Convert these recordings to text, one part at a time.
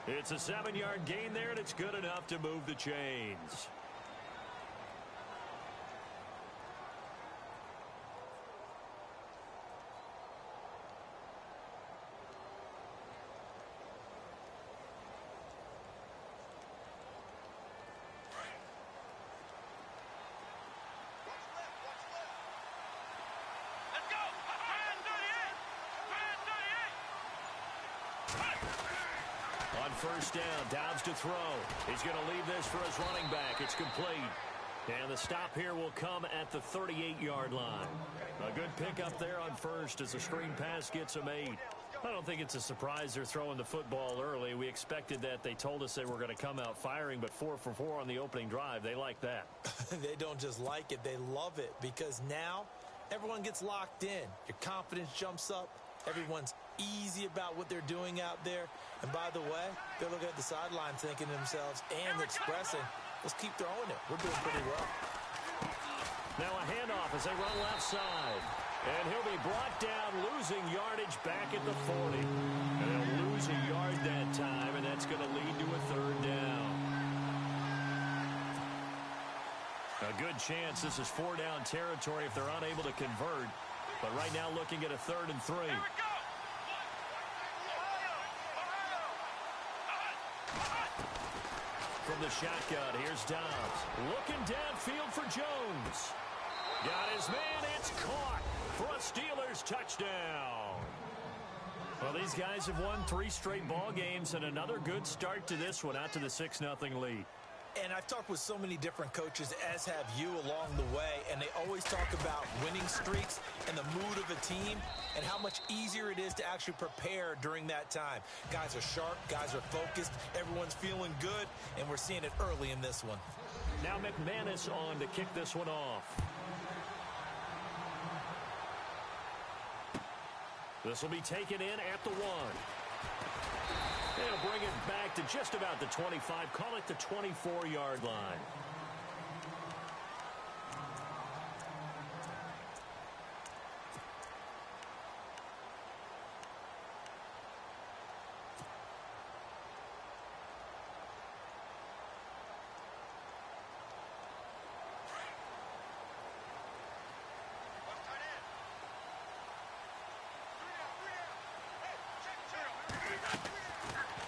It's a 7-yard gain there, and it's good enough to move the chains. On first down, Downs to throw. He's going to leave this for his running back. It's complete. And the stop here will come at the 38-yard line. A good pickup there on first as the screen pass gets him 8. I don't think it's a surprise they're throwing the football early. We expected that. They told us they were going to come out firing, but 4 for 4 on the opening drive. They like that. They don't just like it. They love it because now everyone gets locked in. Your confidence jumps up. Everyone's easy about what they're doing out there. And by the way, they're looking at the sideline thinking to themselves and expressing, let's keep throwing it. We're doing pretty well. Now a handoff as they run left side. And he'll be brought down, losing yardage back at the 40. And they'll lose a yard that time, and that's going to lead to a third down. A good chance this is 4-down territory if they're unable to convert. But right now looking at a 3rd and 3. From the shotgun, here's Downs. Looking downfield for Jones. Got his man, it's caught for a Steelers touchdown. Well, these guys have won 3 straight ball games and another good start to this one out to the 6-0 lead. And I've talked with so many different coaches, as have you, along the way, and they always talk about winning streaks and the mood of a team and how much easier it is to actually prepare during that time. Guys are sharp, guys are focused, everyone's feeling good, and we're seeing it early in this one. Now McManus on to kick this one off. This will be taken in at the 1. They'll bring it back to just about the 25. Call it the 24-yard line.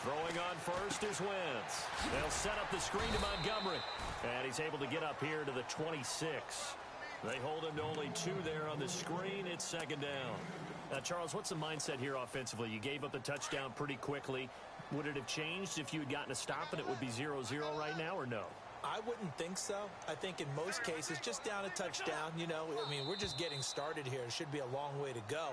Throwing on first is Wentz. They'll set up the screen to Montgomery. And he's able to get up here to the 26. They hold him to only 2 there on the screen. It's 2nd down. Now, Charles, what's the mindset here offensively? You gave up the touchdown pretty quickly. Would it have changed if you had gotten a stop and it would be 0-0 right now, or no? I wouldn't think so. I think in most cases, just down a touchdown, you know, I mean, we're just getting started here. It should be a long way to go.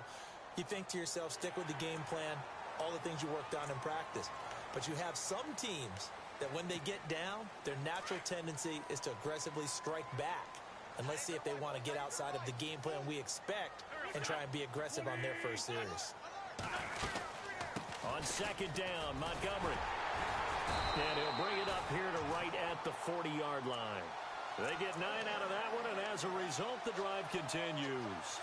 You think to yourself, stick with the game plan, all the things you worked on in practice. But you have some teams that when they get down, their natural tendency is to aggressively strike back. And let's see if they want to get outside of the game plan we expect and try and be aggressive on their first series. On 2nd down, Montgomery. And he'll bring it up here to right at the 40-yard line. They get 9 out of that one, and as a result, the drive continues.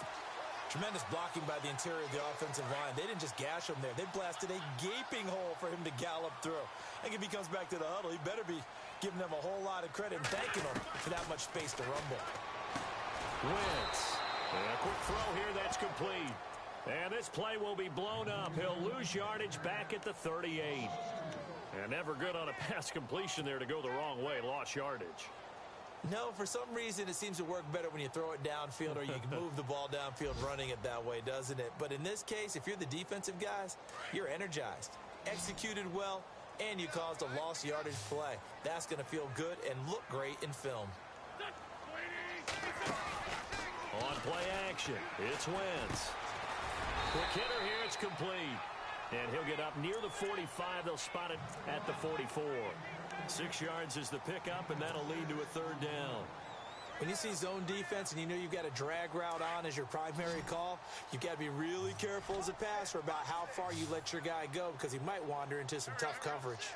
Tremendous blocking by the interior of the offensive line. They didn't just gash him there. They blasted a gaping hole for him to gallop through. I think if he comes back to the huddle, he better be giving them a whole lot of credit and thanking them for that much space to rumble. Wentz. And a quick throw here that's complete. And this play will be blown up. He'll lose yardage back at the 38. And never good on a pass completion there to go the wrong way. Lost yardage. No, for some reason, it seems to work better when you throw it downfield or you can move the ball downfield running it that way, doesn't it? But in this case, if you're the defensive guys, you're energized, executed well, and you caused a lost yardage play. That's going to feel good and look great in film. On play action, it's Wentz. Quick hitter here, it's complete. And he'll get up near the 45. They'll spot it at the 44. 6 yards is the pickup, and that'll lead to a 3rd down. When you see zone defense and you know you've got a drag route on as your primary call, you've got to be really careful as a passer about how far you let your guy go because he might wander into some tough coverage.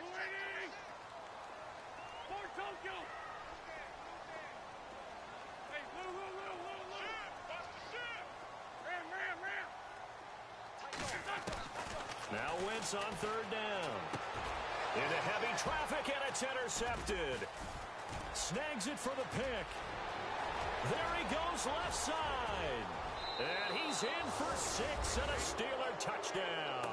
Now Wentz on 3rd down. Into heavy traffic, and it's intercepted. Snags it for the pick. There he goes left side. And he's in for 6 and a Steeler touchdown.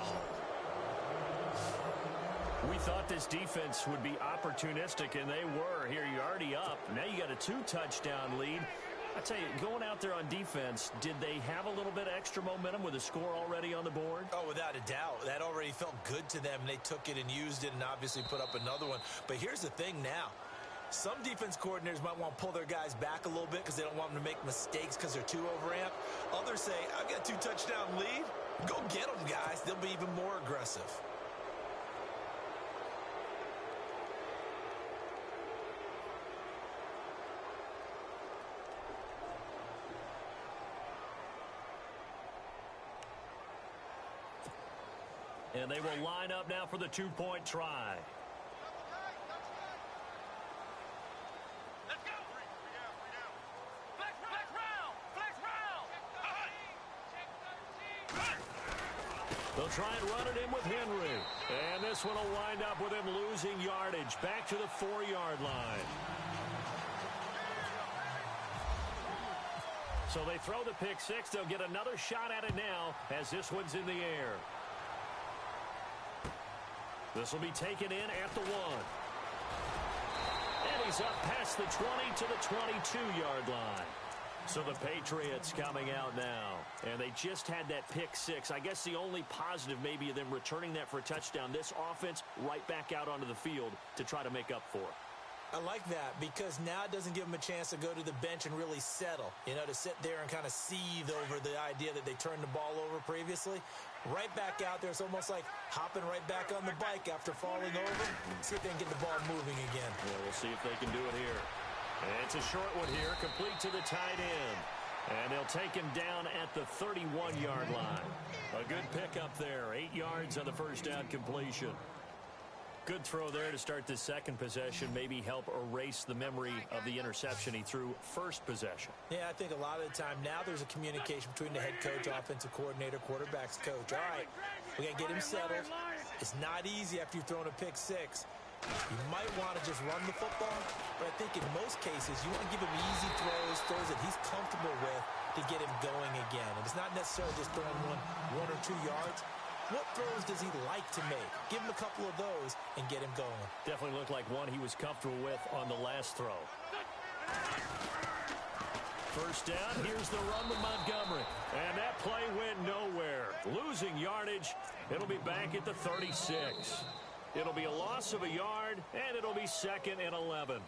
We thought this defense would be opportunistic, and they were. Here, you're already up. Now you got a 2-touchdown lead. I tell you, going out there on defense, did they have a little bit of extra momentum with a score already on the board? Oh, without a doubt. That already felt good to them. They took it and used it and obviously put up another one. But here's the thing now. Some defense coordinators might want to pull their guys back a little bit because they don't want them to make mistakes because they're too overamped. Others say, I've got a 2-touchdown lead. Go get them, guys. They'll be even more aggressive. And they will line up now for the 2-point try. Let's go. Flex round. They'll try and run it in with Henry. And this one will wind up with him losing yardage back to the 4-yard line. So they throw the pick six. They'll get another shot at it now as this one's in the air. This will be taken in at the 1. And he's up past the 20 to the 22-yard line. So the Patriots coming out now. And they just had that pick six. I guess the only positive maybe of them returning that for a touchdown. This offense right back out onto the field to try to make up for it. I like that because now it doesn't give them a chance to go to the bench and really settle, to sit there and kind of seethe over the idea that they turned the ball over previously. Right back out there, it's almost like hopping right back on the bike after falling over. See if they can get the ball moving again. Yeah, we'll see if they can do it here. And it's a short one here, complete to the tight end. And they'll take him down at the 31-yard line. A good pickup there, 8 yards on the first down completion. Good throw there to start the second possession, maybe help erase the memory of the interception he threw first possession. Yeah, I think a lot of the time now there's a communication between the head coach, offensive coordinator, quarterback's coach. All right, we got to get him settled. It's not easy after you've thrown a pick six. You might want to just run the football, but I think in most cases you want to give him easy throws that he's comfortable with to get him going again. And it's not necessarily just throwing one or 2 yards. What throws does he like to make? Give him a couple of those and get him going. Definitely looked like one he was comfortable with on the last throw. First down, here's the run with Montgomery. And that play went nowhere. Losing yardage, it'll be back at the 36. It'll be a loss of a yard, and it'll be 2nd and 11.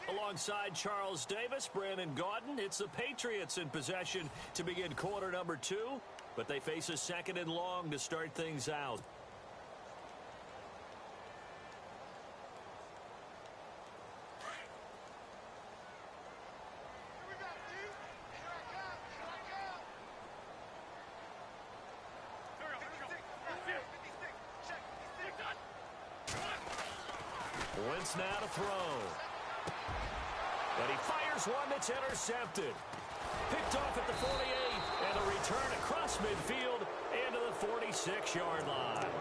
Alongside Charles Davis, Brandon Gaudin, it's the Patriots in possession to begin quarter number 2. But they face a 2nd and long to start things out. Wentz now to throw. And he fires one that's intercepted. Picked off at the 48, and a return across midfield into the 46-yard line.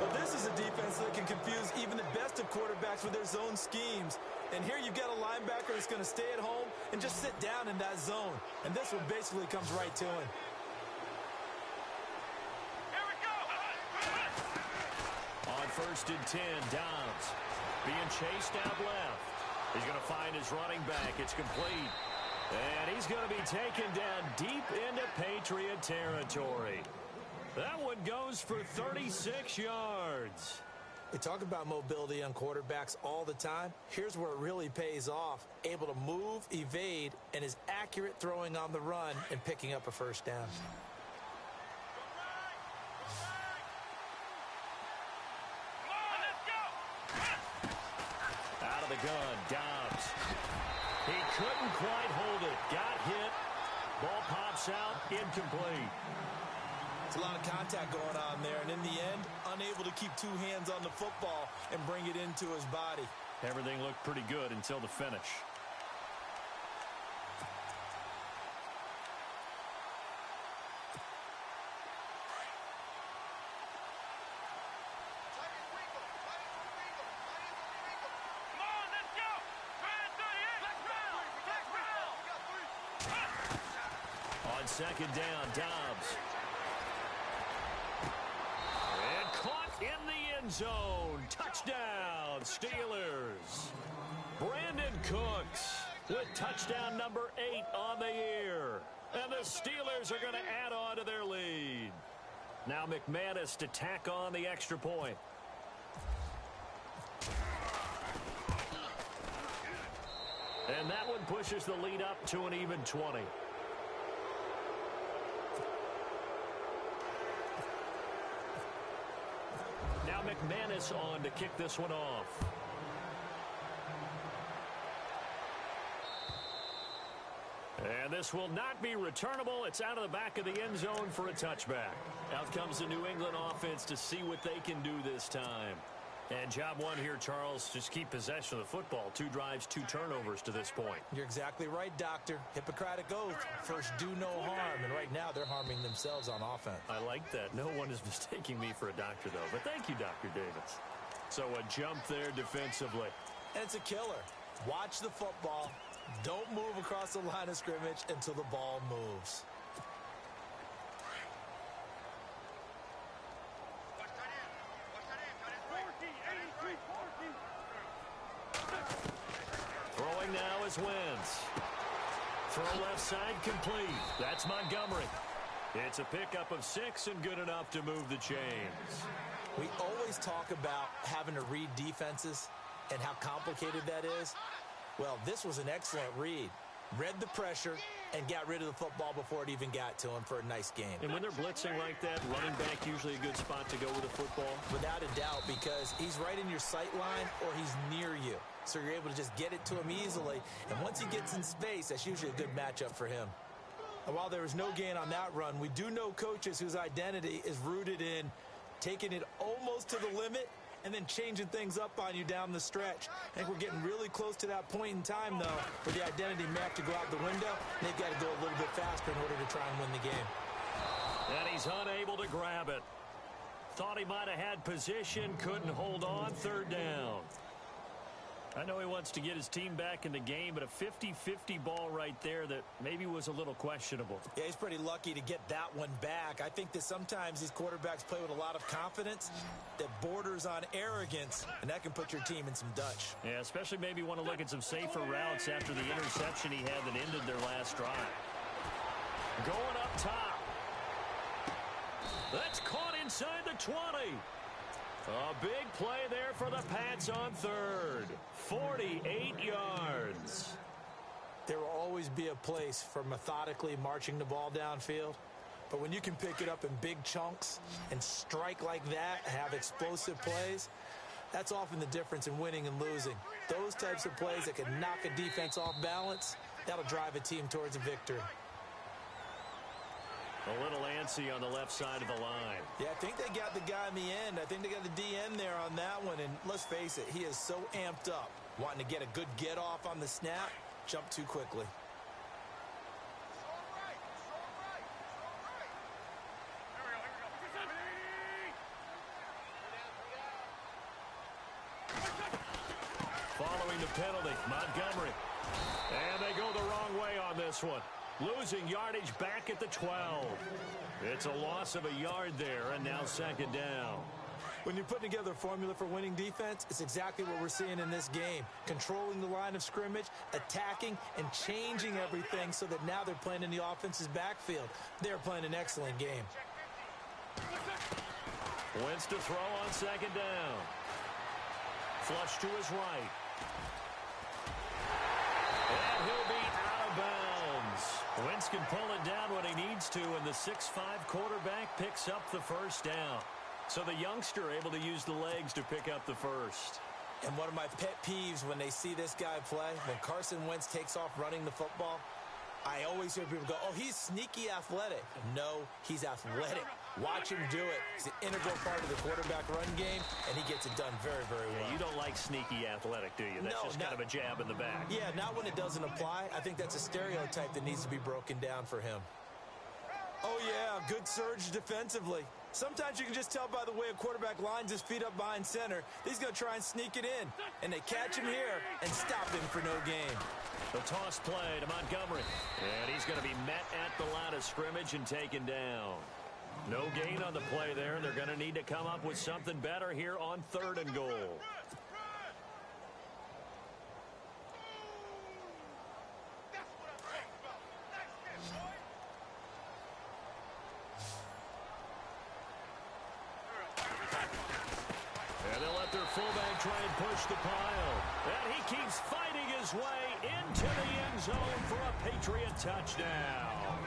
Well, this is a defense that can confuse even the best of quarterbacks with their zone schemes. And here you've got a linebacker that's going to stay at home and just sit down in that zone. And this one basically comes right to him. Here we go. On 1st and 10, Downs being chased out left. He's going to find his running back. It's complete. And he's going to be taken down deep into Patriot territory. That one goes for 36 yards. We talk about mobility on quarterbacks all the time. Here's where it really pays off. Able to move, evade, and is accurate throwing on the run and picking up a first down. Out of the gun, Dobbs. He couldn't quite hold it. Got hit. Ball pops out. Incomplete. It's a lot of contact going on there, and in the end, unable to keep 2 hands on the football and bring it into his body. Everything looked pretty good until the finish. on second down, Dobbs. And caught in the end zone. Touchdown, Steelers. Brandon Cooks with touchdown number 8 on the year. And the Steelers are going to add on to their lead. Now McManus to tack on the extra point. And that one pushes the lead up to an even 20. Now McManus on to kick this one off. And this will not be returnable. It's out of the back of the end zone for a touchback. Out comes the New England offense to see what they can do this time. And job one here, Charles, just keep possession of the football. 2 drives, 2 turnovers to this point. You're exactly right, Doctor. Hippocratic oath. First, do no harm. And right now, they're harming themselves on offense. I like that. No one is mistaking me for a doctor, though. But thank you, Dr. Davis. So a jump there defensively. And it's a killer. Watch the football. Don't move across the line of scrimmage until the ball moves. Throwing now is Wentz. Throw left side complete. That's Montgomery. It's a pickup of 6 and good enough to move the chains. We always talk about having to read defenses and how complicated that is. Well, this was an excellent read. Read the pressure and got rid of the football before it even got to him for a nice game. And when they're blitzing like that, running back usually a good spot to go with the football? Without a doubt, because he's right in your sight line or he's near you. So you're able to just get it to him easily. And once he gets in space, that's usually a good matchup for him. And while there was no gain on that run, we do know coaches whose identity is rooted in taking it almost to the limit and then changing things up on you down the stretch. I think we're getting really close to that point in time, though, where the identity may have to go out the window. And they've got to go a little bit faster in order to try and win the game. And he's unable to grab it. Thought he might have had position, couldn't hold on, 3rd down. I know he wants to get his team back in the game, but a 50-50 ball right there that maybe was a little questionable. Yeah, he's pretty lucky to get that one back. I think that sometimes these quarterbacks play with a lot of confidence that borders on arrogance, and that can put your team in some Dutch. Yeah, especially maybe want to look at some safer routes after the interception he had that ended their last drive. Going up top. That's caught inside the 20. A big play there for the Pats on 3rd. 48 yards. There will always be a place for methodically marching the ball downfield. But when you can pick it up in big chunks and strike like that, have explosive plays, that's often the difference in winning and losing. Those types of plays that can knock a defense off balance, that'll drive a team towards a victory. A little antsy on the left side of the line. Yeah, I think they got the guy in the end. I think they got the DN there on that one. And let's face it, he is so amped up, wanting to get a good get off on the snap, jump too quickly. Following the penalty, Montgomery. And they go the wrong way on this one. Losing yardage back at the 12. It's a loss of a yard there, and now 2nd down. When you're putting together a formula for winning defense, it's exactly what we're seeing in this game. Controlling the line of scrimmage, attacking, and changing everything so that now they're playing in the offense's backfield. They're playing an excellent game. Wentz to throw on 2nd down. Flush to his right. And he'll be out of bounds. Wentz can pull it down when he needs to, and the 6'5 quarterback picks up the 1st down. So the youngster able to use the legs to pick up the 1st. And one of my pet peeves when they see this guy play, when Carson Wentz takes off running the football, I always hear people go, oh, he's sneaky athletic. No, he's athletic. Watch him do it. He's an integral part of the quarterback run game, and he gets it done very, very well. Yeah, you don't like sneaky athletic, do you? That's just kind of a jab in the back. Yeah, not when it doesn't apply. I think that's a stereotype that needs to be broken down for him. Oh, yeah, good surge defensively. Sometimes you can just tell by the way a quarterback lines his feet up behind center. He's going to try and sneak it in. And they catch him here and stop him for no gain. The toss play to Montgomery. And he's going to be met at the line of scrimmage and taken down. No gain on the play there. They're going to need to come up with something better here on 3rd and goal. Fullback try and push the pile. And he keeps fighting his way into the end zone for a Patriot touchdown.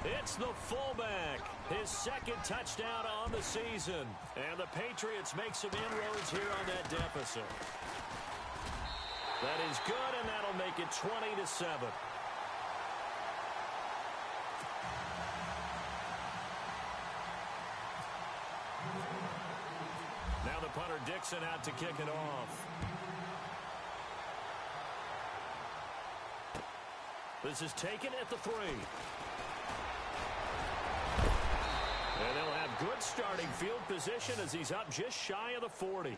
It's the fullback. His 2nd touchdown on the season. And the Patriots make some inroads here on that deficit. That is good, and that'll make it 20-7. Now the punter Dixon out to kick it off. This is taken at the 3. And they'll have good starting field position as he's up just shy of the 40.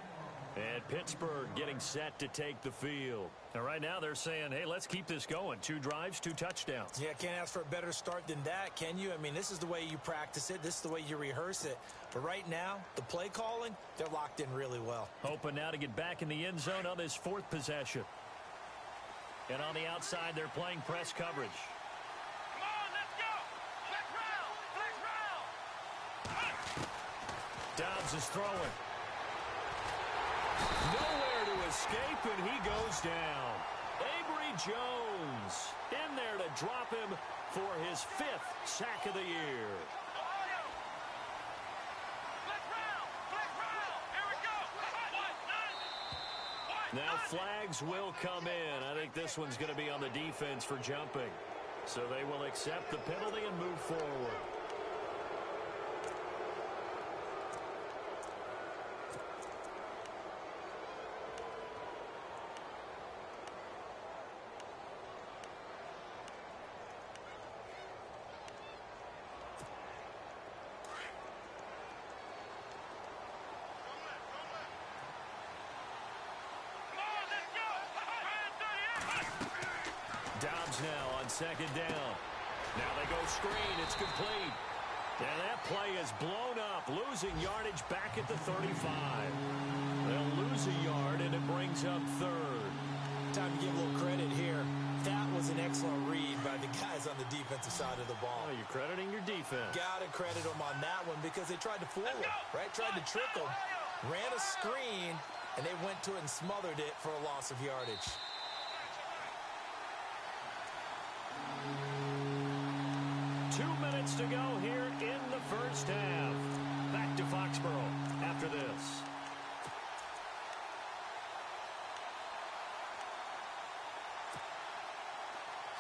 And Pittsburgh getting set to take the field. And right now they're saying, hey, let's keep this going. 2 drives, 2 touchdowns. Yeah, can't ask for a better start than that, can you? I mean, this is the way you practice it. This is the way you rehearse it. But right now, the play calling, they're locked in really well. Hoping now to get back in the end zone on this 4th possession. And on the outside, they're playing press coverage. Come on, let's go. Flex round. Dobbs is throwing. Nowhere to escape, and he goes down. Avery Jones in there to drop him for his 5th sack of the year. Now flags will come in. I think this one's going to be on the defense for jumping. So they will accept the penalty and move forward. Dobbs now on 2nd down. Now they go screen. It's complete. And that play is blown up, losing yardage back at the 35. They'll lose a yard, and it brings up 3rd. Time to give a little credit here. That was an excellent read by the guys on the defensive side of the ball. Oh, you're crediting your defense. Got to credit them on that one because they tried to fool him, right? Tried to trick him, ran a screen, and they went to it and smothered it for a loss of yardage. To go here in the 1st half. Back to Foxborough after this.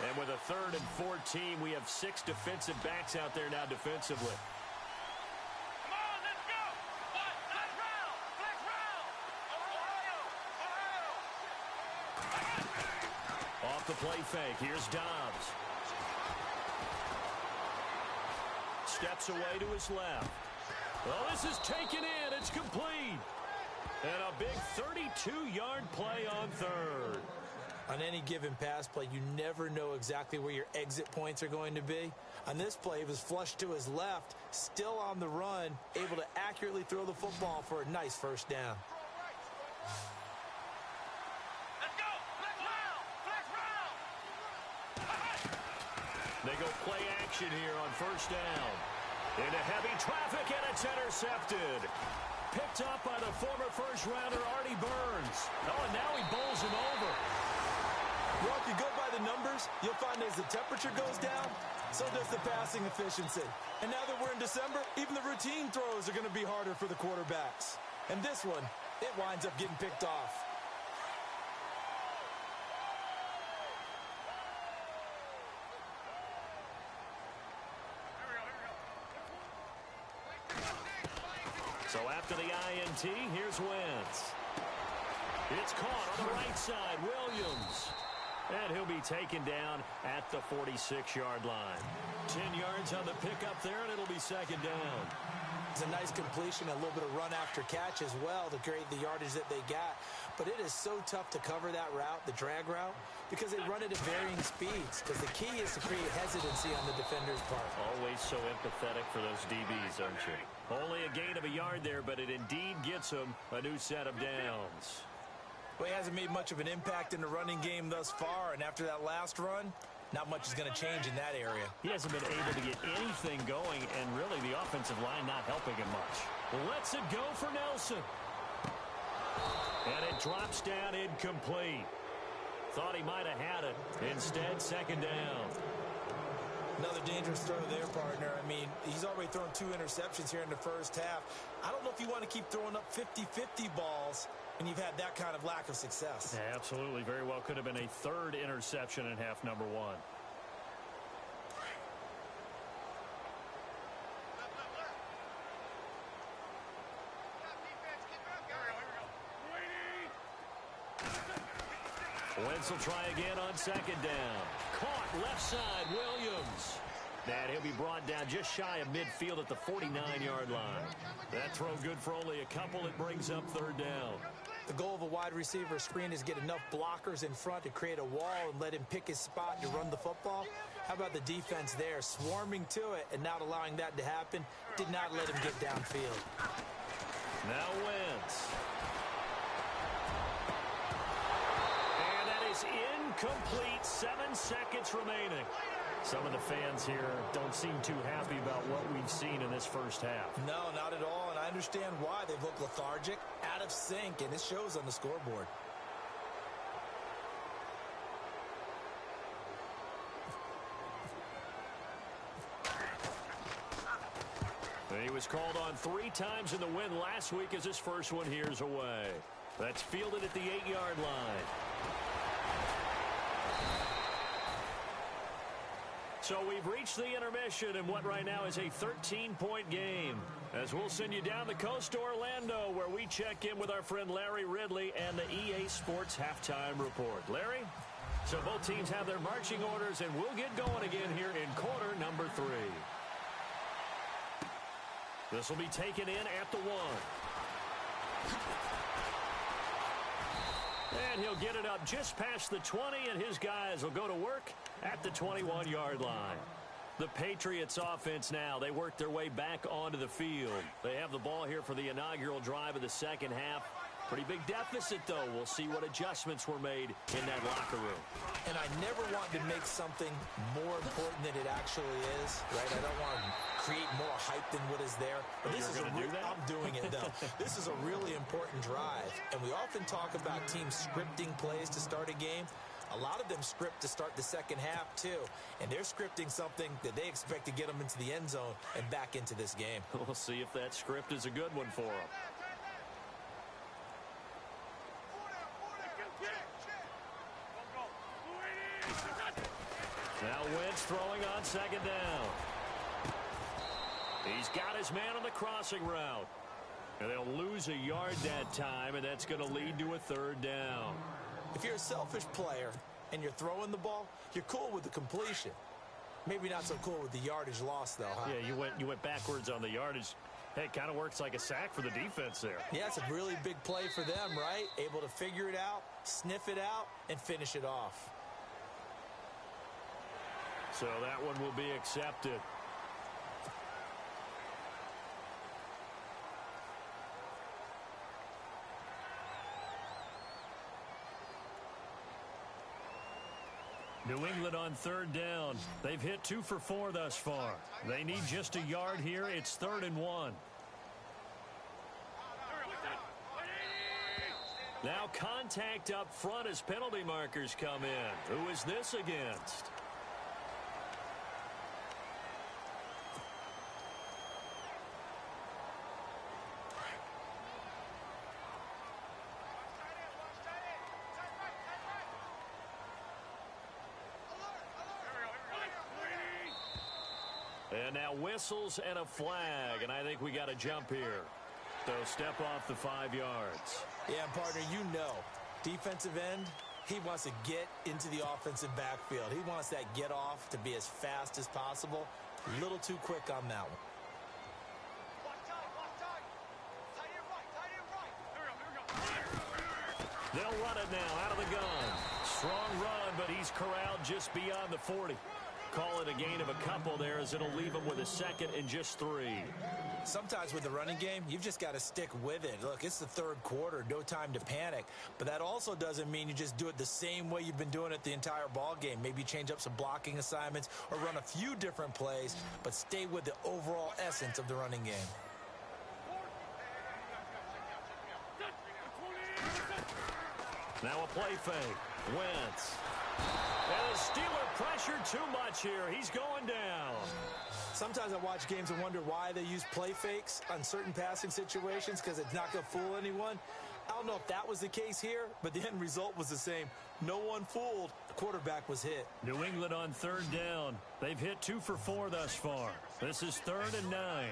And with a 3rd and 14, we have 6 defensive backs out there now defensively. Come on, let's go. Flex round. Ohio. Off the play fake. Here's Dobbs. Steps away to his left. Well, this is taken in. It's complete. And a big 32-yard play on 3rd. On any given pass play, you never know exactly where your exit points are going to be. On this play, he was flushed to his left, still on the run, able to accurately throw the football for a nice 1st down. Let's go. Flex round. They go play action here on 1st down. Into heavy traffic, and it's intercepted. Picked up by the former 1st-rounder, Artie Burns. Oh, and now he bowls him over. Well, if you go by the numbers, you'll find as the temperature goes down, so does the passing efficiency. And now that we're in December, even the routine throws are going to be harder for the quarterbacks. And this one, it winds up getting picked off. So after the INT, here's Wentz. It's caught on the right side. Williams. And he'll be taken down at the 46-yard line. 10 yards on the pickup there, and it'll be second down. It's a nice completion, a little bit of run after catch as well to create the yardage that they got. But it is so tough to cover that route, the drag route, because they run it at varying speeds. Because the key is to create hesitancy on the defender's part. Always so empathetic for those DBs, aren't you? Only a gain of a yard there, but it indeed gets them a new set of downs. Well, he hasn't made much of an impact in the running game thus far, and after that last run, not much is going to change in that area. He hasn't been able to get anything going, and really the offensive line not helping him much. Lets it go for Nelson. And it drops down incomplete. Thought he might have had it. Instead, second down. Another dangerous throw there, partner. I mean, he's already thrown 2 interceptions here in the first half. I don't know if you want to keep throwing up 50-50 balls when you've had that kind of lack of success. Yeah, absolutely. Very well could have been a 3rd interception in half number 1. Wentz will try again on second down. Caught left side, Williams. And he'll be brought down just shy of midfield at the 49-yard line. That throw good for only a couple. It brings up 3rd down. The goal of a wide receiver screen is get enough blockers in front to create a wall and let him pick his spot to run the football. How about the defense there, swarming to it and not allowing that to happen? Did not let him get downfield. Now Wentz. And that is incomplete. 7 seconds remaining. Some of the fans here don't seem too happy about what we've seen in this first half. No, not at all, and I understand why. They've looked lethargic, out of sync, and it shows on the scoreboard. He was called on 3 times in the win last week as his first one here's away. That's fielded at the 8-yard line. So we've reached the intermission in what right now is a 13-point game. As we'll send you down the coast to Orlando, where we check in with our friend Larry Ridley and the EA Sports Halftime Report. Larry? So both teams have their marching orders, and we'll get going again here in quarter number 3. This will be taken in at the 1. And he'll get it up just past the 20, and his guys will go to work at the 21-yard line. The Patriots offense now, they work their way back onto the field. They have the ball here for the inaugural drive of the second half. Pretty big deficit, though. We'll see what adjustments were made in that locker room. And I never want to make something more important than it actually is, right? I don't want to create more hype than what is there. But this is I'm doing it, though. This is a really important drive. And we often talk about teams scripting plays to start a game. A lot of them script to start the second half, too. And they're scripting something that they expect to get them into the end zone and back into this game. We'll see if that script is a good one for them. Now Wentz throwing on second down. He's got his man on the crossing route. And they'll lose a yard that time, and that's going to lead to a 3rd down. If you're a selfish player and you're throwing the ball, you're cool with the completion. Maybe not so cool with the yardage loss, though, huh? Yeah, you went backwards on the yardage. Hey, it kind of works like a sack for the defense there. Yeah, it's a really big play for them, right? Able to figure it out, sniff it out, and finish it off. So that one will be accepted. New England on 3rd down. They've hit 2 for 4 thus far. They need just a yard here. It's 3rd and 1. Now contact up front as penalty markers come in. Who is this against? And now whistles and a flag, and I think we got a jump here. So step off the 5 yards. Yeah, partner, you know, defensive end, He wants to get into the offensive backfield. He wants that get off to be as fast as possible. A little too quick on that one. They'll run it now out of the gun. Strong run, but he's corralled just beyond the 40. Call it a gain of a couple there as it'll leave him with a second and just 3. Sometimes with the running game, you've just got to stick with it. Look, it's the third quarter, no time to panic. But that also doesn't mean you just do it the same way you've been doing it the entire ball game. Maybe change up some blocking assignments or run a few different plays, but stay with the overall essence of the running game. Now a play fake. Wentz. And the Steeler pressure too much here. He's going down. Sometimes I watch games and wonder why they use play fakes on certain passing situations, because it's not going to fool anyone. I don't know if that was the case here, but the end result was the same. No one fooled. The quarterback was hit. New England on third down. They've hit 2 for 4 thus far. This is 3rd and 9.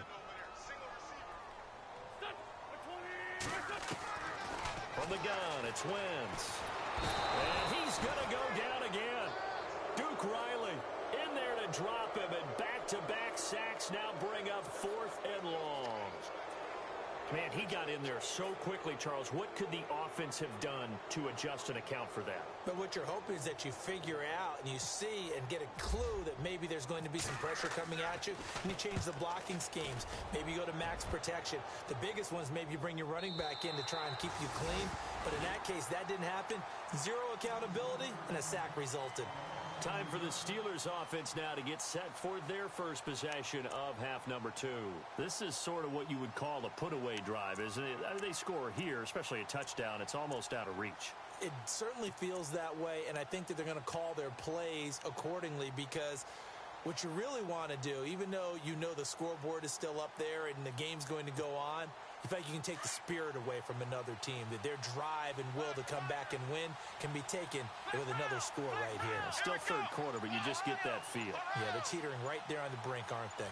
From the gun, it's Wentz. And he's going to go down again. Duke Riley in there to drop him, and back-to-back sacks now bring up 4th and long. Man, he got in there so quickly, Charles. What could the offense have done to adjust and account for that? But what you're hoping is that you figure out and you see and get a clue that maybe there's going to be some pressure coming at you, and you change the blocking schemes. Maybe you go to max protection. The biggest one is maybe you bring your running back in to try and keep you clean. But in that case, that didn't happen. 0 accountability, and a sack resulted. Time for the Steelers offense now to get set for their first possession of half number 2. This is sort of what you would call a put-away drive, isn't it? They score here, especially a touchdown. It's almost out of reach. It certainly feels that way, and I think that they're going to call their plays accordingly, because what you really want to do, even though you know the scoreboard is still up there and the game's going to go on, in fact, you can take the spirit away from another team, that their drive and will to come back and win can be taken with another score right here. Still third quarter, but you just get that feel. Yeah, they're teetering right there on the brink, aren't they?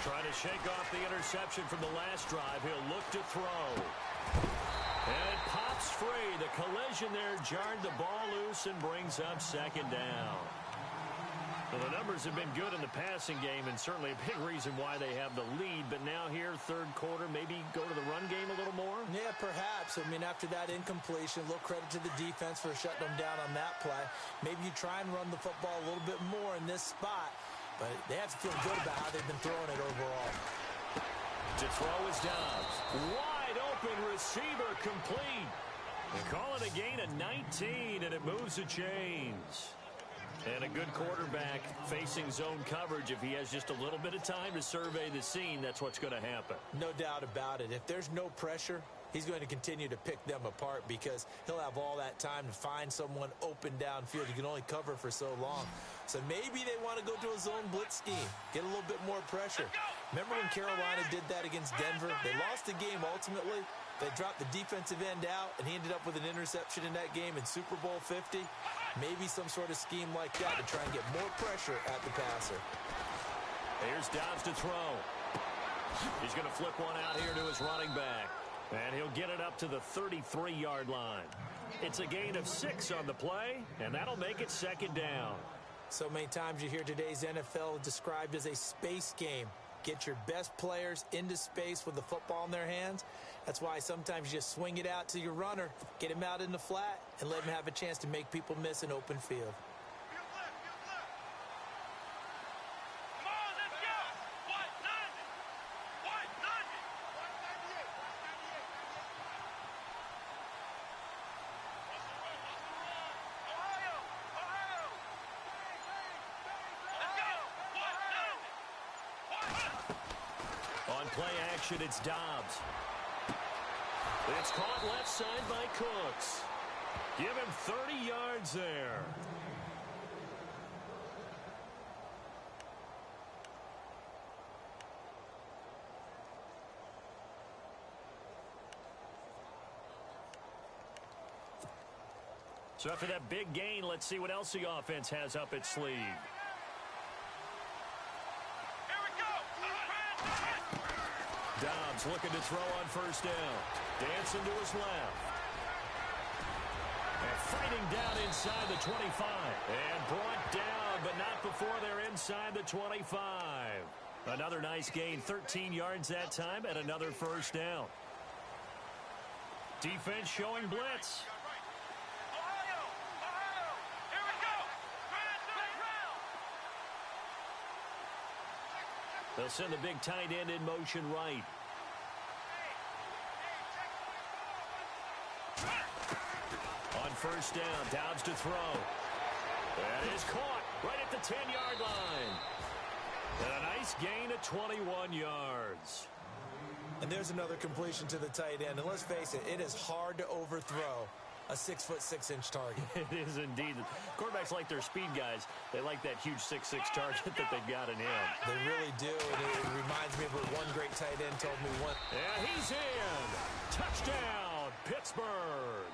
Trying to shake off the interception from the last drive. He'll look to throw. And it pops free. The collision there jarred the ball loose and brings up 2nd down. Well, the numbers have been good in the passing game, and certainly a big reason why they have the lead. But now here, third quarter, maybe go to the run game a little more? Yeah, perhaps. I mean, after that incompletion, a little credit to the defense for shutting them down on that play. Maybe you try and run the football a little bit more in this spot, but they have to feel good about how they've been throwing it overall. To throw is Dobbs. Wide open receiver, complete. They call it a gain of 19, and it moves the chains. And a good quarterback facing zone coverage. If he has just a little bit of time to survey the scene, that's what's going to happen. No doubt about it. If there's no pressure, he's going to continue to pick them apart, because he'll have all that time to find someone open downfield. You can only cover for so long. So maybe they want to go to a zone blitz scheme, get a little bit more pressure. Remember when Carolina did that against Denver? They lost the game ultimately. They dropped the defensive end out, and he ended up with an interception in that game in Super Bowl 50. Maybe some sort of scheme like that to try and get more pressure at the passer. Here's Dobbs to throw. He's going to flip one out here to his running back. And he'll get it up to the 33-yard line. It's a gain of 6 on the play, and that'll make it 2nd down. So many times you hear today's NFL described as a space game. Get your best players into space with the football in their hands. That's why sometimes you just swing it out to your runner, get him out in the flat, and let him have a chance to make people miss an open field. Play action, it's Dobbs. It's caught left side by Cooks. Give him 30 yards there. So after that big gain, let's see what else the offense has up its sleeve. Dobbs looking to throw on first down. Dancing to his left. And fighting down inside the 25. And brought down, but not before they're inside the 25. Another nice gain, 13 yards that time, and another first down. Defense showing blitz. Here we go. Ground. They'll send the big tight end in motion right. On first down, Dobbs to throw. That is caught right at the 10-yard line. And a nice gain of 21 yards. And there's another completion to the tight end. And let's face it, it is hard to overthrow a 6'6" target. It is indeed. Quarterbacks like their speed guys. They like that huge 6'6" target that they've got in him. They really do. And it reminds me of what one great tight end told me once. And he's in. Touchdown, Pittsburgh.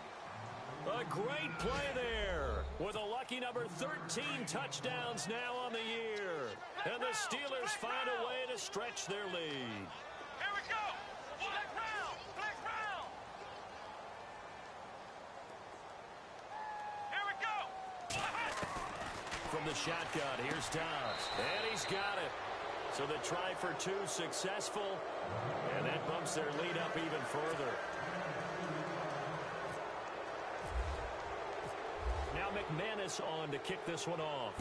A great play there with a lucky number 13 touchdowns now on the year. And the Steelers find a way to stretch their lead. Here we go. Black round. Here we go. From the shotgun, here's Dobbs. And he's got it. So the try for two successful. And that bumps their lead up even further. Now McManus on to kick this one off.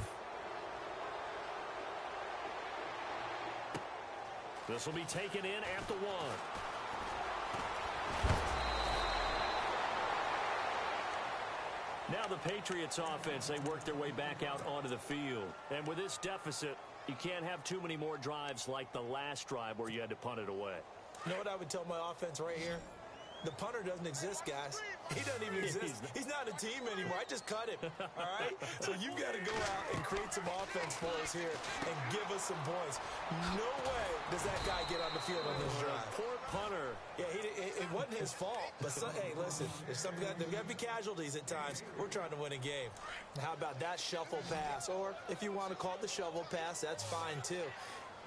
This will be taken in at the 1. Now the Patriots offense, they work their way back out onto the field. And with this deficit, you can't have too many more drives like the last drive where you had to punt it away. You know what I would tell my offense right here? The punter doesn't exist, guys. He doesn't even exist. He's not a team anymore. I just cut him, all right? So you've got to go out and create some offense for us here and give us some points. No way does that guy get on the field on this drive. Poor punter. Yeah, it wasn't his fault. But, hey, listen, there's got to be casualties at times. We're trying to win a game. How about that shuffle pass? Or if you want to call it the shovel pass, that's fine, too.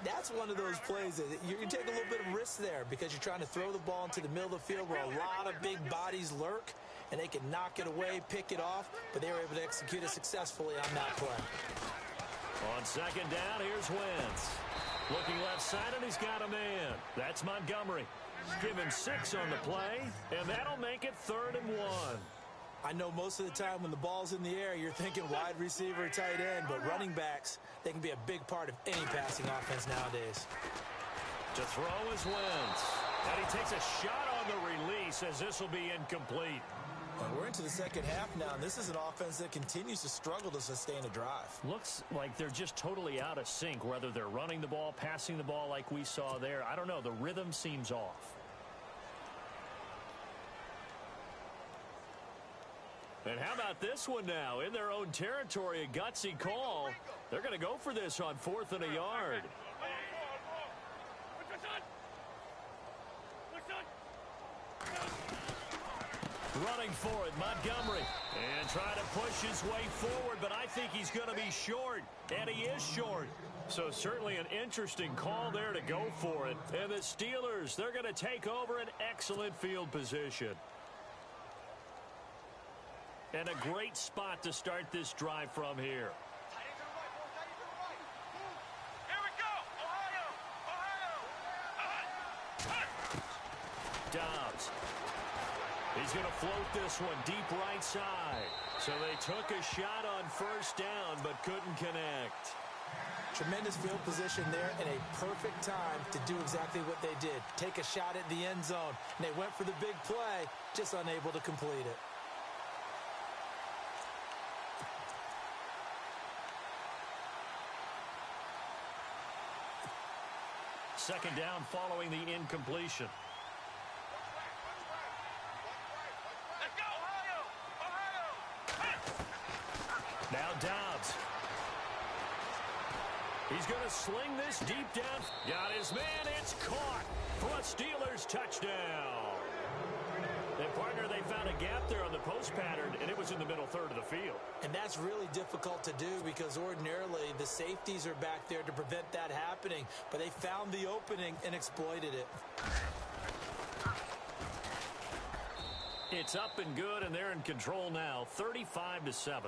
That's one of those plays that you take a little bit of risk there because you're trying to throw the ball into the middle of the field where a lot of big bodies lurk, and they can knock it away, pick it off, but they were able to execute it successfully on that play. On second down, here's Wentz. Looking left side, and he's got a man. That's Montgomery. Give him 6 on the play, and that'll make it 3rd and 1. I know most of the time when the ball's in the air, you're thinking wide receiver, tight end, but running backs, they can be a big part of any passing offense nowadays. To throw is Wentz. And he takes a shot on the release as this will be incomplete. And we're into the second half now, and this is an offense that continues to struggle to sustain a drive. Looks like they're just totally out of sync, whether they're running the ball, passing the ball like we saw there. I don't know. The rhythm seems off. And how about this one now? In their own territory, a gutsy call. They're going to go for this on 4th and a yard. Running for it, Montgomery. And trying to push his way forward, but I think he's going to be short. And he is short. So certainly an interesting call there to go for it. And the Steelers, they're going to take over an excellent field position. And a great spot to start this drive from here. Here we go. Ohio. Dobbs. He's going to float this one deep right side. So they took a shot on first down, but couldn't connect. Tremendous field position there and a perfect time to do exactly what they did. Take a shot at the end zone. And they went for the big play, just unable to complete it. Second down following the incompletion. Let's go, Ohio. Now Dobbs. He's going to sling this deep down. Got his man. It's caught for a Steelers touchdown. And, partner, they found a gap there on the post pattern, and it was in the middle third of the field. And that's really difficult to do because ordinarily the safeties are back there to prevent that happening. But they found the opening and exploited it. It's up and good, and they're in control now, 35-7.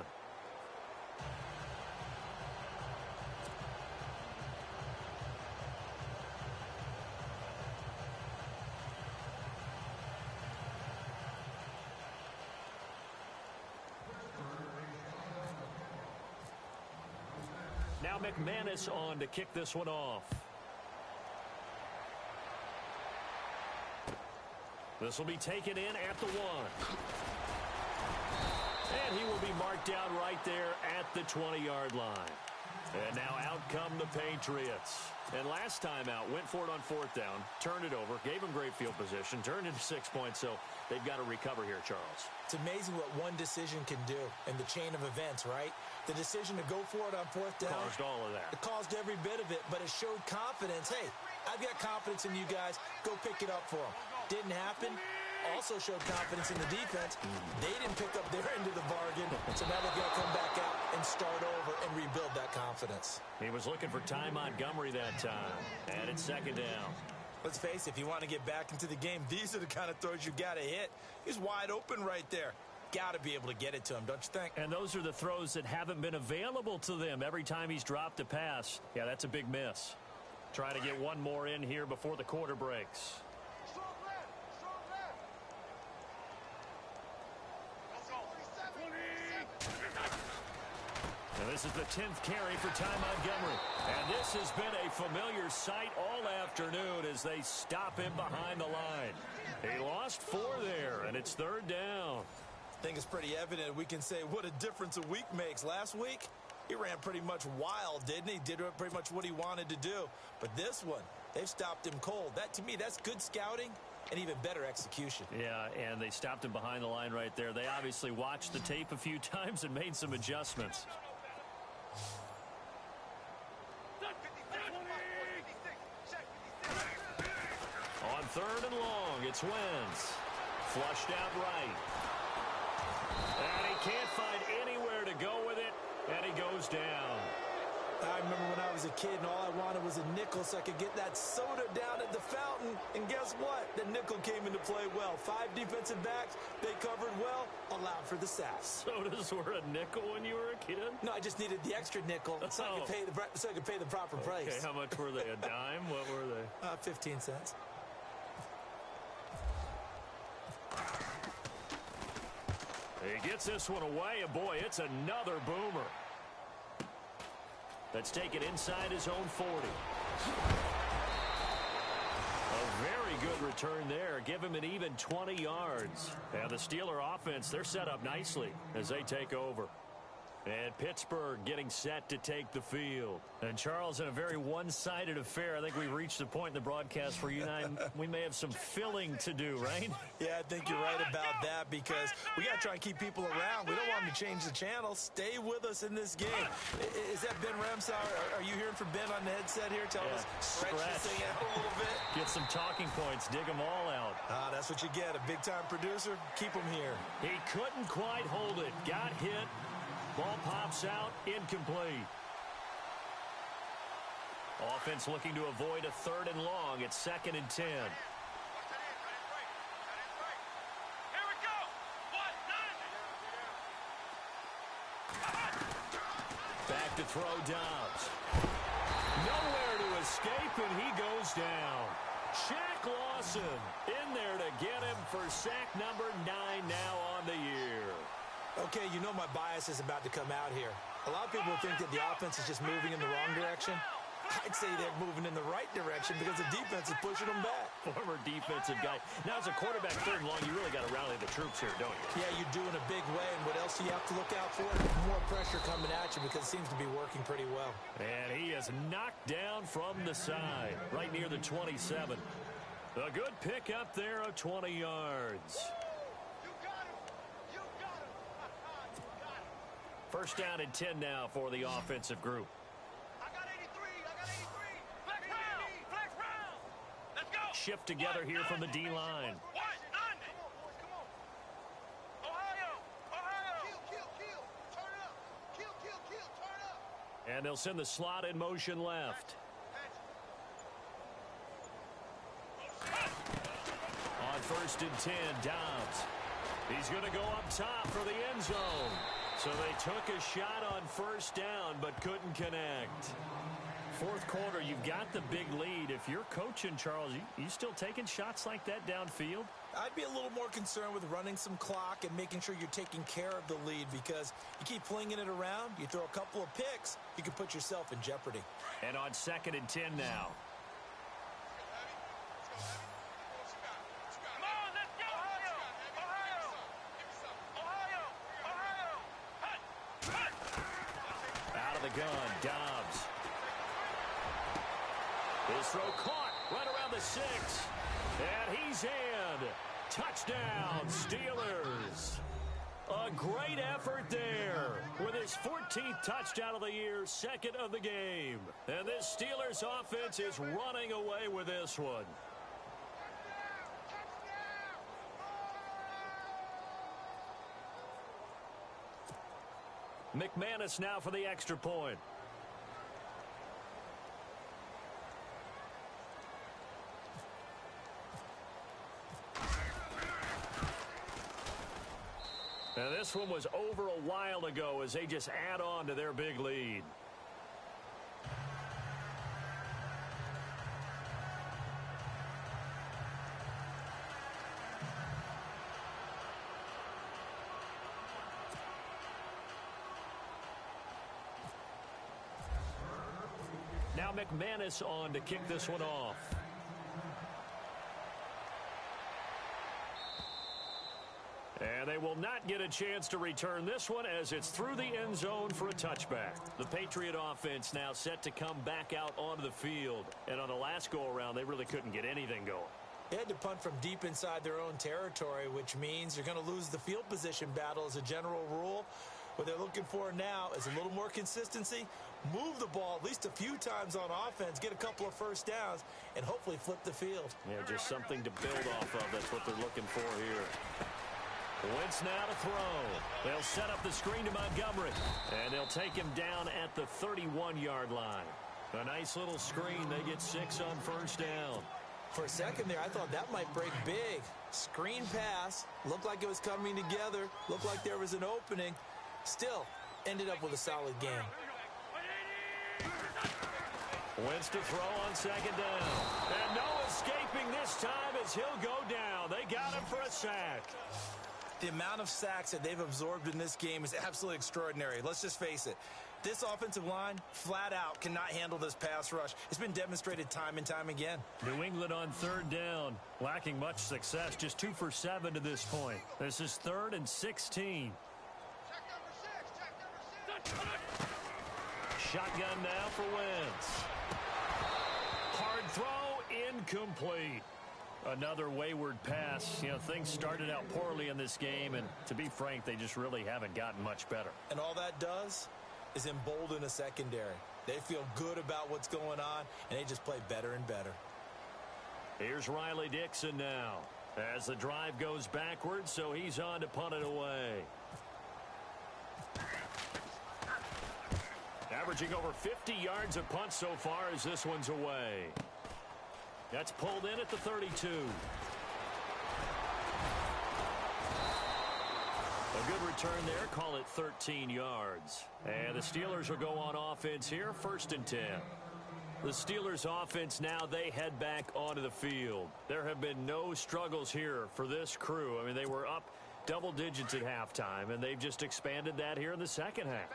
Now McManus on to kick this one off. This will be taken in at the 1. And he will be marked down right there at the 20-yard line. And now out come the Patriots. And last time out, went for it on 4th down, turned it over, gave him great field position, turned into 6 points, so they've got to recover here, Charles. It's amazing what one decision can do in the chain of events, right? The decision to go for it on 4th down. Caused all of that. It caused every bit of it, but it showed confidence. Hey, I've got confidence in you guys. Go pick it up for them. Didn't happen. Also showed confidence in the defense. They didn't pick up their end of the bargain, so now they've got to come back out and start over and rebuild that confidence. He was looking for Ty Montgomery that time, and it's 2nd down. Let's face it, if you want to get back into the game, these are the kind of throws you got to hit. He's wide open right there. Got to be able to get it to him, don't you think? And those are the throws that haven't been available to them every time he's dropped a pass. Yeah, that's a big miss. Try to get one more in here before the quarter breaks. And this is the 10th carry for Ty Montgomery. And this has been a familiar sight all afternoon as they stop him behind the line. He lost 4 there, and it's 3rd down. I think it's pretty evident. We can say what a difference a week makes. Last week, he ran pretty much wild, didn't he? Did pretty much what he wanted to do. But this one, they've stopped him cold. That, to me, that's good scouting and even better execution. Yeah, and they stopped him behind the line right there. They obviously watched the tape a few times and made some adjustments. On 3rd and long, it's Wentz. Flushed out right. And he can't find anywhere to go with it, and he goes down. I remember when I was a kid and all I wanted was a nickel so I could get that soda down at the fountain. And guess what? The nickel came into play well. 5 defensive backs, they covered well, allowed for the sacks. Sodas were a nickel when you were a kid? No, I just needed the extra nickel so I could pay the proper price. Okay, how much were they? A dime? What were they? 15 cents. He gets this one away, and boy, it's another boomer. That's taken inside his own 40. A very good return there. Give him an even 20 yards. And the Steeler offense, they're set up nicely as they take over. And Pittsburgh getting set to take the field. And Charles, in a very one-sided affair, I think we've reached the point in the broadcast where you and I, we may have some filling to do, right? Yeah, I think you're right about that because we got to try and keep people around. We don't want them to change the channel. Stay with us in this game. Is that Ben Ramsauer? Are you hearing from Ben on the headset here? Tell us, stretch this thing out a little bit. Get some talking points. Dig them all out. That's what you get. A big-time producer. Keep them here. He couldn't quite hold it. Got hit. Ball pops out, incomplete. Offense looking to avoid a 3rd and long. It's 2nd and 10. Here we go. Back to throw Dobbs. Nowhere to escape, and he goes down. Shaq Lawson in there to get him for sack number 9 now on the year. Okay, you know my bias is about to come out here. A lot of people think that the offense is just moving in the wrong direction. I'd say they're moving in the right direction because the defense is pushing them back. Former defensive guy. Now, as a quarterback 3rd and long, you really got to rally the troops here, don't you? Yeah, you do in a big way. And what else do you have to look out for? More pressure coming at you because it seems to be working pretty well. And he is knocked down from the side, right near the 27. A good pick up there of 20 yards. First down and 10 now for the offensive group. I got 83. Flex round. Let's go. Shift together here from the D-line. And they'll send the slot in motion left. On 1st and 10, Dobbs. He's going to go up top for the end zone. So they took a shot on 1st down but couldn't connect. 4th quarter, you've got the big lead. If you're coaching, Charles, you still taking shots like that downfield? I'd be a little more concerned with running some clock and making sure you're taking care of the lead, because you keep flinging it around, you throw a couple of picks, you can put yourself in jeopardy. And on 2nd and 10 now. Come on, let's go! Ohio! Out of the gun, Dobbs. His throw caught right around the 6. And he's in. Touchdown, Steelers. A great effort there with his 14th touchdown of the year, 2nd of the game. And this Steelers offense is running away with this one. McManus now for the extra point. Now this one was over a while ago as they just add on to their big lead. Now McManus on to kick this one off. And they will not get a chance to return this one as it's through the end zone for a touchback. The Patriot offense now set to come back out onto the field. And on the last go-around, they really couldn't get anything going. They had to punt from deep inside their own territory, which means you're going to lose the field position battle as a general rule. What they're looking for now is a little more consistency, move the ball at least a few times on offense, get a couple of first downs, and hopefully flip the field. Yeah, just something to build off of. That's what they're looking for here. Wentz now to throw. They'll set up the screen to Montgomery. And they'll take him down at the 31-yard line. A nice little screen. They get 6 on 1st down. For a second there, I thought that might break big. Screen pass. Looked like it was coming together. Looked like there was an opening. Still, ended up with a solid game. Wentz to throw on 2nd down. And no escaping this time as he'll go down. They got him for a sack. The amount of sacks that they've absorbed in this game is absolutely extraordinary. Let's just face it. This offensive line, flat out, cannot handle this pass rush. It's been demonstrated time and time again. New England on 3rd down, lacking much success, just 2 for 7 to this point. This is 3rd and 16. Shotgun now for Wentz. Hard throw, incomplete. Another wayward pass. You know, things started out poorly in this game, and to be frank, they just really haven't gotten much better. And all that does is embolden a secondary. They feel good about what's going on, and they just play better and better. Here's Riley Dixon now as the drive goes backwards, so he's on to punt it away. Averaging over 50 yards a punt so far as this one's away. That's pulled in at the 32. A good return there. Call it 13 yards. And the Steelers will go on offense here. 1st and 10. The Steelers offense now, they head back onto the field. There have been no struggles here for this crew. I mean, they were up double digits at halftime, and they've just expanded that here in the second half.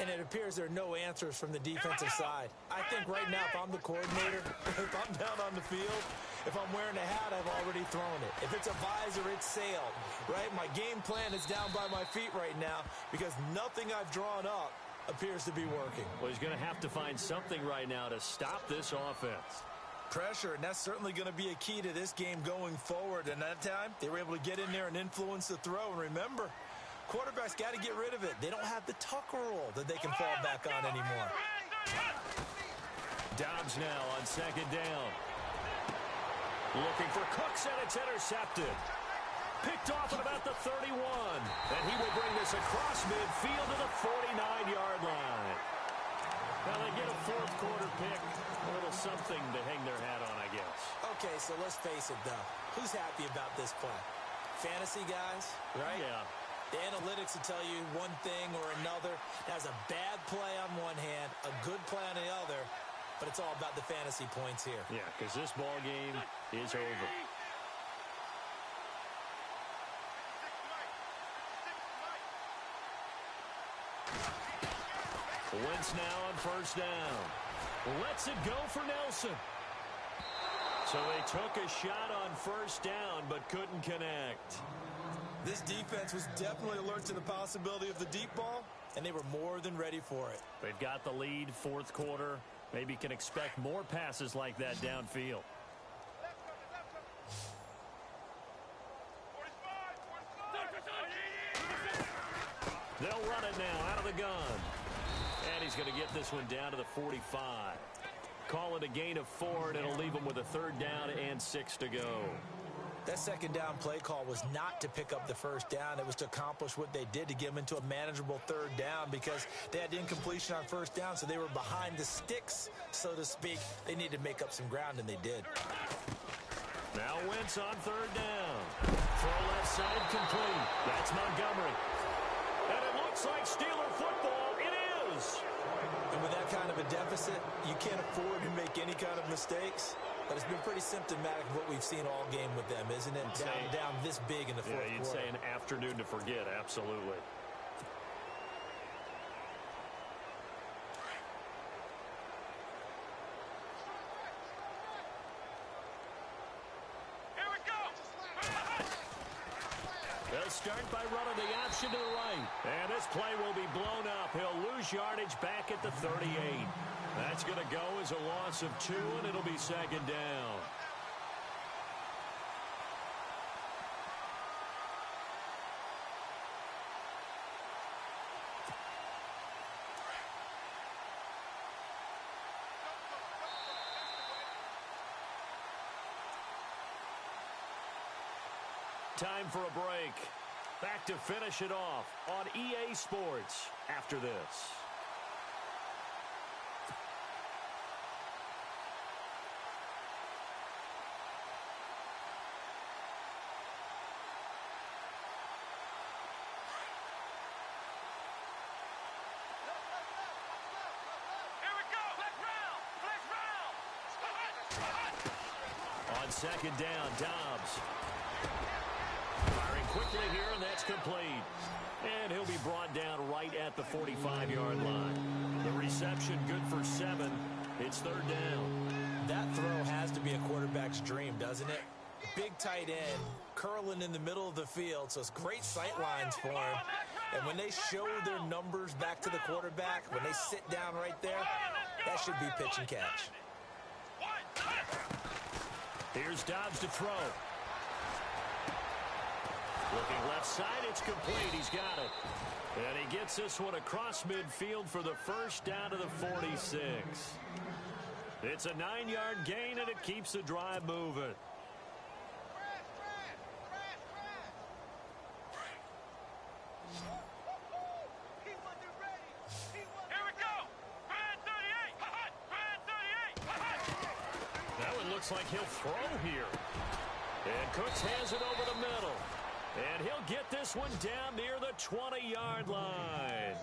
And it appears there are no answers from the defensive side. I think right now, if I'm the coordinator, if I'm down on the field, if I'm wearing a hat, I've already thrown it. If it's a visor, it's sailed, right? My game plan is down by my feet right now because nothing I've drawn up appears to be working. Well, he's going to have to find something right now to stop this offense. Pressure, and that's certainly going to be a key to this game going forward. And that time, they were able to get in there and influence the throw. And remember, quarterbacks got to get rid of it. They don't have the Tucker rule that they can fall back on anymore. Dobbs now on 2nd down. Looking for Cooks, and it's intercepted. Picked off at about the 31. And he will bring this across midfield to the 49-yard line. Well, they get a fourth quarter pick. A little something to hang their hat on, I guess. Okay, so let's face it, though. Who's happy about this play? Fantasy guys, right? Yeah. The analytics will tell you one thing or another. That's a bad play on one hand, a good play on the other, but it's all about the fantasy points here. Yeah, because this ball game is over. Wentz now on first down. Lets it go for Nelson. So they took a shot on first down but couldn't connect. This defense was definitely alert to the possibility of the deep ball, and they were more than ready for it. They've got the lead, fourth quarter. Maybe can expect more passes like that downfield. They'll run it now out of the gun. And he's going to get this one down to the 45. Call it a gain of 4, and it'll leave him with a third down and 6 to go. That second down play call was not to pick up the first down. It was to accomplish what they did, to get them into a manageable third down, because they had incompletion on first down, so they were behind the sticks, so to speak. They needed to make up some ground, and they did. Now Wentz on third down. Throw left side complete. That's Montgomery. And it looks like Steeler football. It is. And with that kind of a deficit, you can't afford to make any kind of mistakes. But it's been pretty symptomatic of what we've seen all game with them, isn't it? Down this big in the fourth quarter. Yeah, you'd say an afternoon to forget, absolutely. Here we go. They'll start by running the option to the right. And this play will be blown up. He'll lose yardage back at the 38. That's going to go as a loss of 2, and it'll be second down. Time for a break. Back to finish it off on EA Sports after this. On second down, Dobbs. Firing quickly here, and that's complete. And he'll be brought down right at the 45-yard line. The reception good for 7. It's third down. That throw has to be a quarterback's dream, doesn't it? Big tight end, curling in the middle of the field, so it's great sight lines for him. And when they show their numbers back to the quarterback, when they sit down right there, that should be pitch and catch. Here's Dobbs to throw. Looking left side, it's complete. He's got it. And he gets this one across midfield for the first down to the 46. It's a 9-yard gain, and it keeps the drive moving. Looks like he'll throw here. And Cooks has it over the middle. And he'll get this one down near the 20-yard line.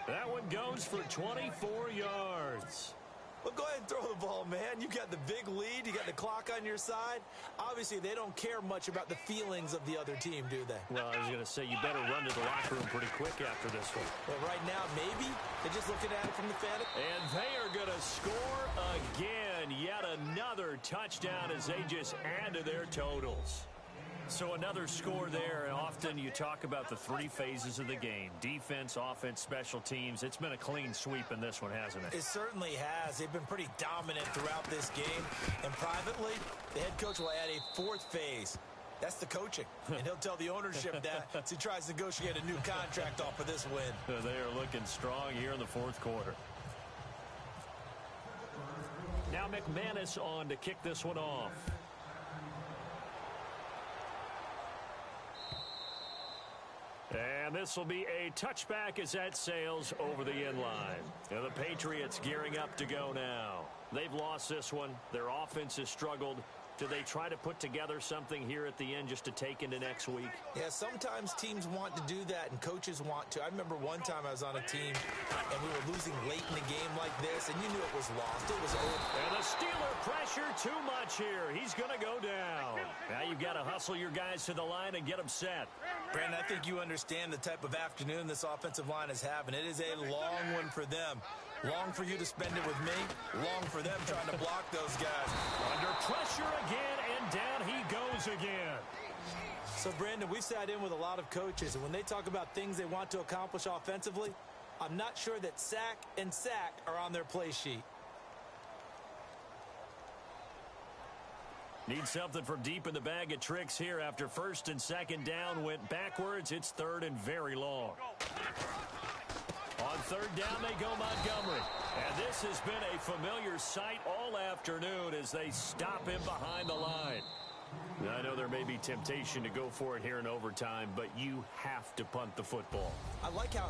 That one goes for 24 yards. Well, go ahead and throw the ball, man. You got the big lead. You got the clock on your side. Obviously, they don't care much about the feelings of the other team, do they? Well, I was going to say, you better run to the locker room pretty quick after this one. Well, right now, maybe. They're just looking at it from the fan. And they are going to score again. Yet another touchdown as they just add to their totals. So another score there. Often you talk about the 3 phases of the game. Defense, offense, special teams. It's been a clean sweep in this one, hasn't it? It certainly has. They've been pretty dominant throughout this game. And privately, the head coach will add a 4th phase. That's the coaching. And he'll tell the ownership that as he tries to negotiate a new contract off of this win. They are looking strong here in the 4th quarter. Now McManus on to kick this one off. And this will be a touchback as that sails over the end line. And the Patriots gearing up to go now. They've lost this one. Their offense has struggled. Do they try to put together something here at the end just to take into next week? Yeah, sometimes teams want to do that and coaches want to. I remember one time I was on a team and we were losing late in the game like this, and you knew it was lost. It was over. And the Steeler pressure too much here. He's going to go down. Now you've got to hustle your guys to the line and get them set. Brandon, I think you understand the type of afternoon this offensive line is having. It is a long one for them. Long for you to spend it with me. Long for them trying to block those guys. Under pressure again, and down he goes again. So, Brandon, we've sat in with a lot of coaches, and when they talk about things they want to accomplish offensively, I'm not sure that sack and sack are on their play sheet. Need something from deep in the bag of tricks here after first and second down went backwards. It's third and very long. On third down, they go Montgomery. And this has been a familiar sight all afternoon as they stop him behind the line. I know there may be temptation to go for it here in overtime, but you have to punt the football. I like how